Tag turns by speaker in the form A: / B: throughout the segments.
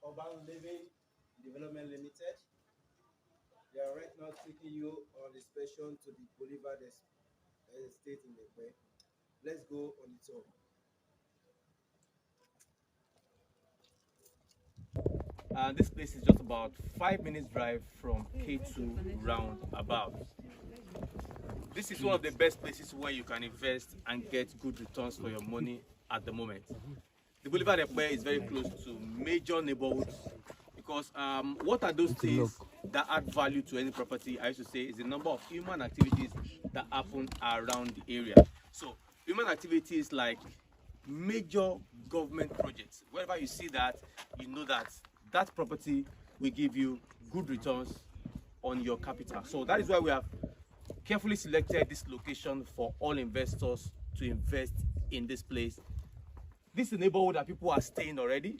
A: Urban Living Development Limited. They are right now taking you on inspection to the Boulevard estate in Lekki. Let's go on the tour. This place is just about 5 minutes drive from Ketu roundabout. This is one of the best places where you can invest and get good returns for your money at the moment. The Boulevard Epe is very close to major neighborhoods because what are those things that add value to any property? I used to say is the number of human activities that happen around the area. So human activities like major government projects. Wherever you see that, you know that that property will give you good returns on your capital. So that is why we have carefully selected this location for all investors to invest in this place. This is a neighborhood that people are staying already.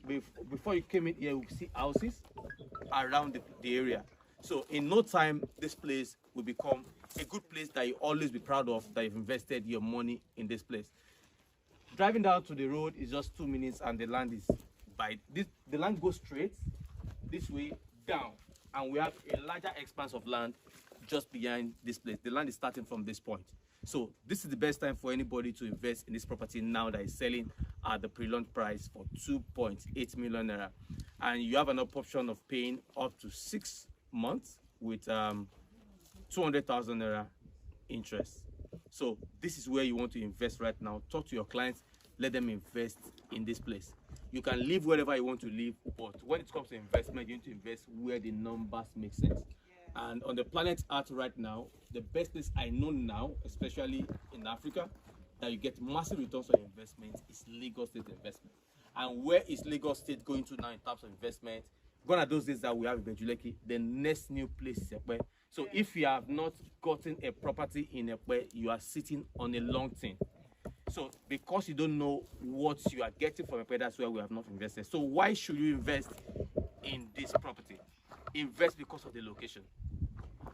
A: Before you came in here, you see houses around the area. So in no time, this place will become a good place that you always be proud of, that you've invested your money in this place. Driving down to the road is just 2 minutes, and the land is the land goes straight this way down, and we have a larger expanse of land just behind this place. The land is starting from this point. So this is the best time for anybody to invest in this property now that is selling at the pre-launch price for 2.8 million naira, and you have an option of paying up to 6 months with 200,000 naira interest. So this is where you want to invest right now. Talk to your clients, let them invest in this place. You can live wherever you want to live, but when it comes to investment, you need to invest where the numbers make sense. And on the planet Earth right now, the best place I know now, especially in Africa, that you get massive returns on investment is Lagos State investment. And where is Lagos State going to now in terms of investment? Gone are those days that we have in Lekki. The next new place is Epe. So if you have not gotten a property in Epe, you are sitting on a long thing. So because you don't know what you are getting from Epe, that's where we have not invested. So why should you invest in this property? Invest because of the location.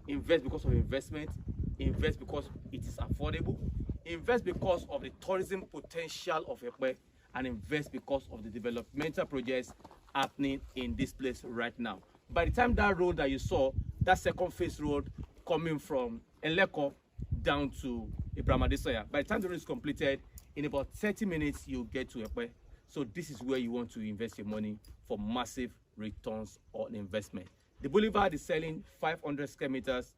A: Invest because of investment. Invest because it is affordable. Invest because of the tourism potential of Epe, and invest because of the developmental projects happening in this place right now. By the time that road that you saw, that second phase road coming from Lekki down to Ibrahim Adesoya, by the time the road is completed, in about 30 minutes, you'll get to Epe. So this is where you want to invest your money for massive returns on investment. The Boulevard is selling 500 square meters,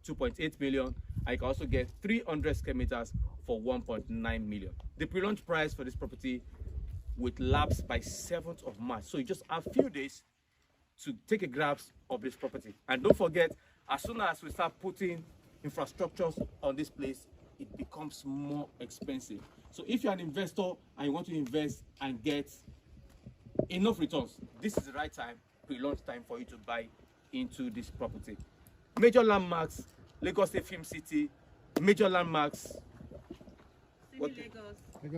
A: 2.8 million. I can also get 300 square meters for 1.9 million. The pre-launch price for this property will lapse by 7th of March. So you just have a few days to take a grasp of this property. And don't forget, as soon as we start putting infrastructures on this place, it becomes more expensive. So if you're an investor and you want to invest and get enough returns, this is the right time, pre-launch time, for you to buy into this property. Major landmarks, Lagos State Film City, major landmarks,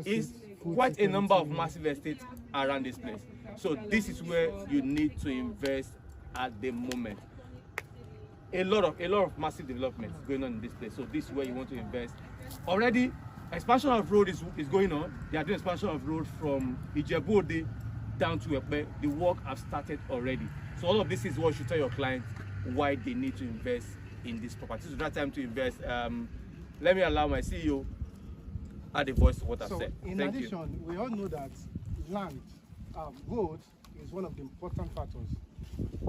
A: is quite a number of massive estates around this place. So this is where you need to invest at the moment. A lot of massive developments going on in this place. So this is where you want to invest. Already, expansion of road is going on. They are doing expansion of road from Ijebu down to Epe. The work has started already. So all of this is what you should tell your clients why they need to invest in this property. This is the right time to invest. Let me allow my CEO add a voice to what I've said.
B: In addition, we all know that land, road is one of the important factors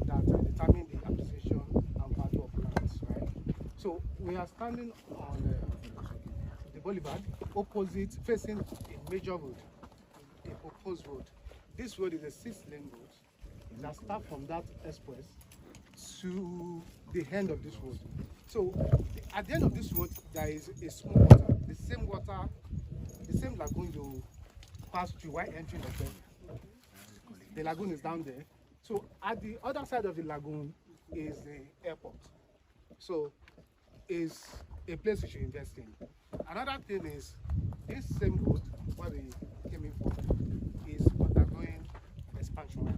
B: that determine the acquisition and value of lands, right? So we are standing on the Boulevard, opposite, facing a major road, a proposed road. This road is a 6-lane road that starts from that express to the end of this road. So at the end of this road, there is a small water, the same lagoon you pass through while entering the place. The lagoon is down there. So at the other side of the lagoon is the airport. So it's a place you should invest in. Another thing is this same road where we came in from is undergoing expansion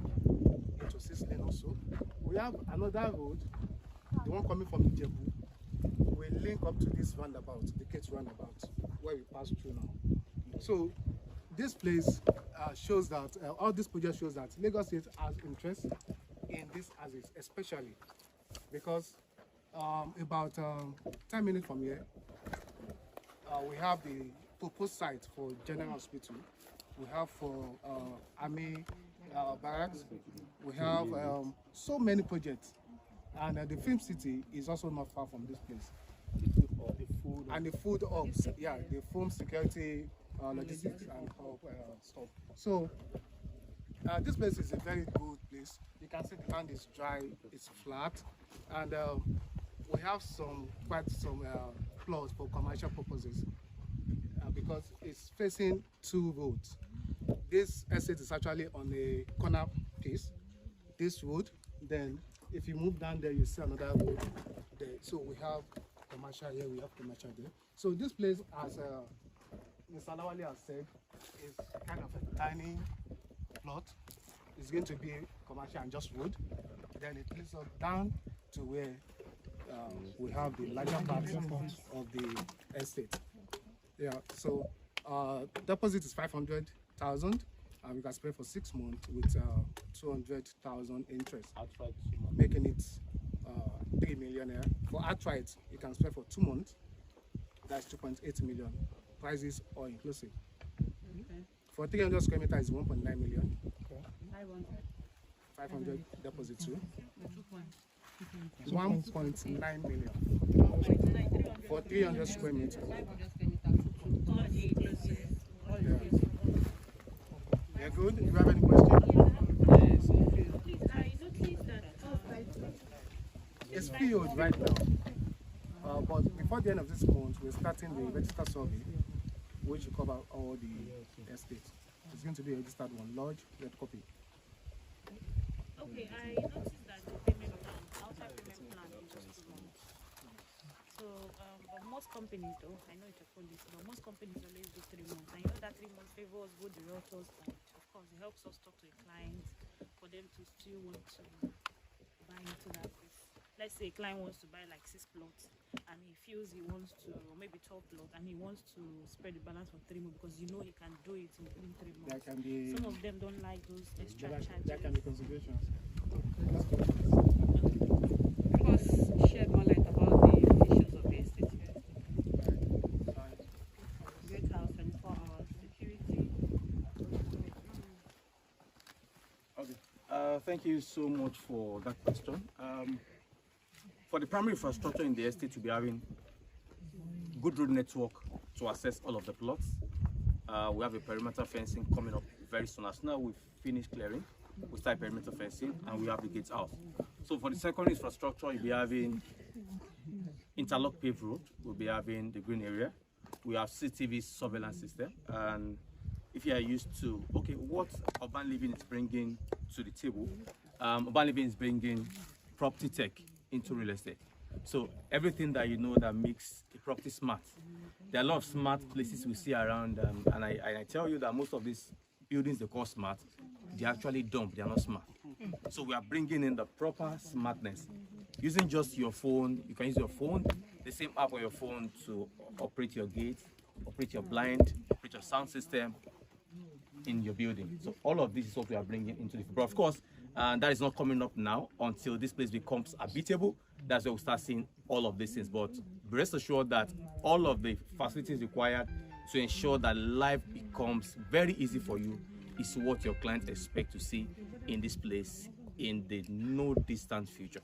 B: into 6-lane also. We have another road, the one coming from Ijebu, will link up to this roundabout, the Ketu roundabout, where we pass through now. So this place shows that, all this project shows that Lagos State has interest in this assets, especially because about 10 minutes from here, we have the proposed site for General Hospital. We have for Army barracks. We have so many projects. And the film city is also not far from this place. And the food hubs, yeah, the food security, logistics and stuff. So this place is a very good place. You can see the land is dry, it's flat, and we have quite some plots for commercial purposes because it's facing two roads. This estate is actually on a corner piece. This road, then if you move down there, you see another road there. So we have commercial here, we have commercial there. So this place, as Mr. Lawali has said, is kind of a tiny plot. It's going to be commercial and just wood. Then it leads us down to where we have the larger part of the estate. Yeah, so deposit is 500,000, and we can spend for 6 months with 200,000 interest, making it 3 million here. For outright, you can spend for 2 months. That's 2.8 million. Prices all inclusive. Okay. For 300 square meters is 1.9 million. Okay. 500 deposit too. 1.9 million. For 300 square meters. Yeah. Yeah, good. Do you have any questions?
C: Please, I noticed that
B: it's field right now. But before the end of this month, we're starting the register survey, which will cover all the estates. It's going to be a registered one, large, red copy.
C: Okay, I noticed that the payment plan, outside payment plan is just 2 months. So, but most companies though, I know it's a policy, but most companies always do 3 months. And you know that 3 months favors both the realtors and of course it helps us talk to a client for them to still want to buy into that place. Let's say a client wants to buy like 6 plots and he feels he wants to, or maybe 12 plots, and he wants to spread the balance for 3 months because you know he can do it in 3 months.
B: That can be,
C: some of them don't like those extra charges.
B: that can be considerations.
D: Because shed more light about the issues of the estate here. Great house, 24 hours, security.
A: Okay. Thank you so much for that question. For the primary infrastructure in the estate, we'll be having good road network to access all of the plots. We have a perimeter fencing coming up very soon. As now we've finished clearing, we start perimeter fencing and we have the gates out. So for the secondary infrastructure, you'll be having interlock paved road, we'll be having the green area. We have CCTV surveillance system. And if you are used to, okay, what urban living is bringing to the table, urban living is bringing property tech into real estate. So everything that you know that makes a property smart. There are a lot of smart places we see around, and I tell you that most of these buildings they call smart, they're actually dumb, they're not smart. So we are bringing in the proper smartness. Using just your phone, you can use your phone, the same app on your phone to operate your gate, operate your blind, operate your sound system in your building. So all of this is what we are bringing into the, but of course, that is not coming up now until this place becomes habitable. That's where we start seeing all of these things. But rest assured that all of the facilities required to ensure that life becomes very easy for you is what your clients expect to see in this place in the no distant future.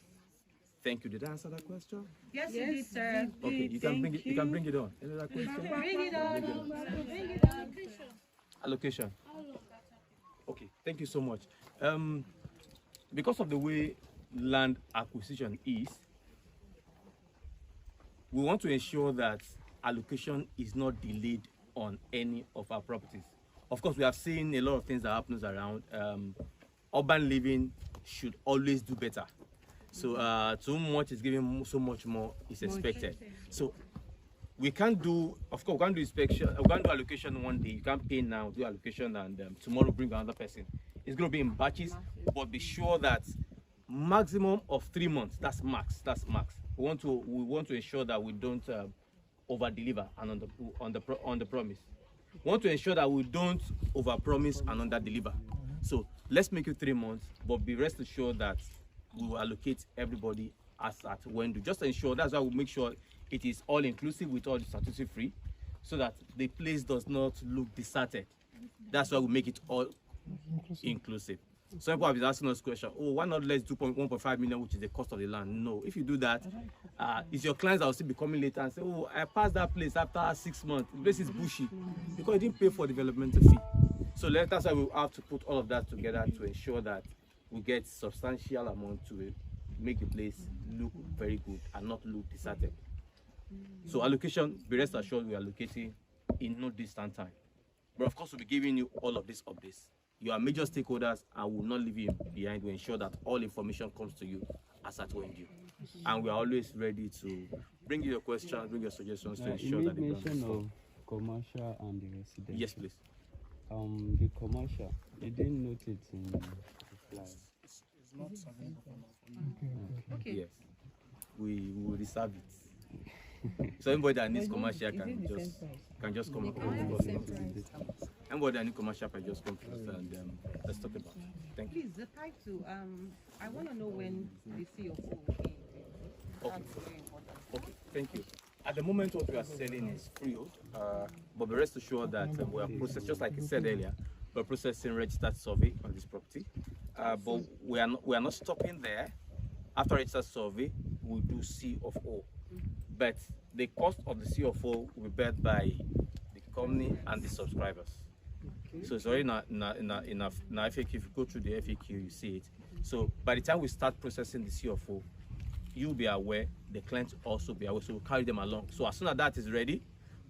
A: Thank you. Did I answer that question?
D: Yes, you did, sir.
A: Okay, you can bring it. You can bring it on. Any other question?
D: Bring it on.
C: Bring it on.
A: Allocation. Okay. Thank you so much. Because of the way land acquisition is, we want to ensure that allocation is not delayed on any of our properties. Of course, we have seen a lot of things that happens around. Urban living should always do better. So too much is giving so much more is expected. So we can't do, of course, we can't do inspection, we can't do allocation one day. You can't pay now, do allocation, and tomorrow bring another person. It's going to be in batches, but be sure that maximum of 3 months. That's max. That's max. We want to ensure that we don't over deliver and on the promise. We want to ensure that we don't overpromise and underdeliver. So let's make it 3 months, but be rest assured that we will allocate everybody as at when due. Just to ensure, that's why we make sure it is all inclusive with all the statutory free, so that the place does not look deserted. That's why we make it all inclusive. Some people have been asking us question, oh, why not let's do 1.5 million, which is the cost of the land? No, if you do that, it's your clients that will still be coming later and say, oh, I passed that place after 6 months. The place is bushy because you didn't pay for developmental fee. So that's why we have to put all of that together to ensure that we get substantial amount to make the place look very good and not look deserted. So allocation, be rest assured we are allocating in no distant time. But of course, we'll be giving you all of these updates. You are major stakeholders and will not leave you behind to ensure that all information comes to you as at when due. And we are always ready to bring you your questions, bring your suggestions to ensure that the
E: mention of commercial and the residential.
A: Yes, please.
E: The commercial, you didn't note it in the flyers.
B: It's not available.
D: Okay.
A: Yes. We will reserve it. So anybody that needs commercial can just come. Anybody that needs commercial can just come first and let's talk about it. Thank you.
D: Please, the title, I want to know when the CFO will be.
A: Okay.
D: That's very important.
A: Okay, thank you. At the moment, what we are selling is freehold, but be rest assured that we are processing, just like I said earlier, we're processing registered survey on this property. But we are not stopping there. After registered survey, we'll do C of O. But the cost of the C of O will be borne by the company and the subscribers. So it's already enough. Now, FAQ, if you go through the FAQ, you see it. So by the time we start processing the C of O, you'll be aware, the clients also be aware, so we'll carry them along. So as soon as that is ready,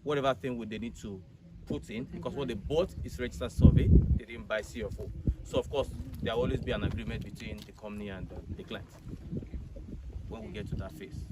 A: whatever thing they need to put in, because what they bought is registered survey, they didn't buy CFO. So of course, there will always be an agreement between the company and the client when we get to that phase.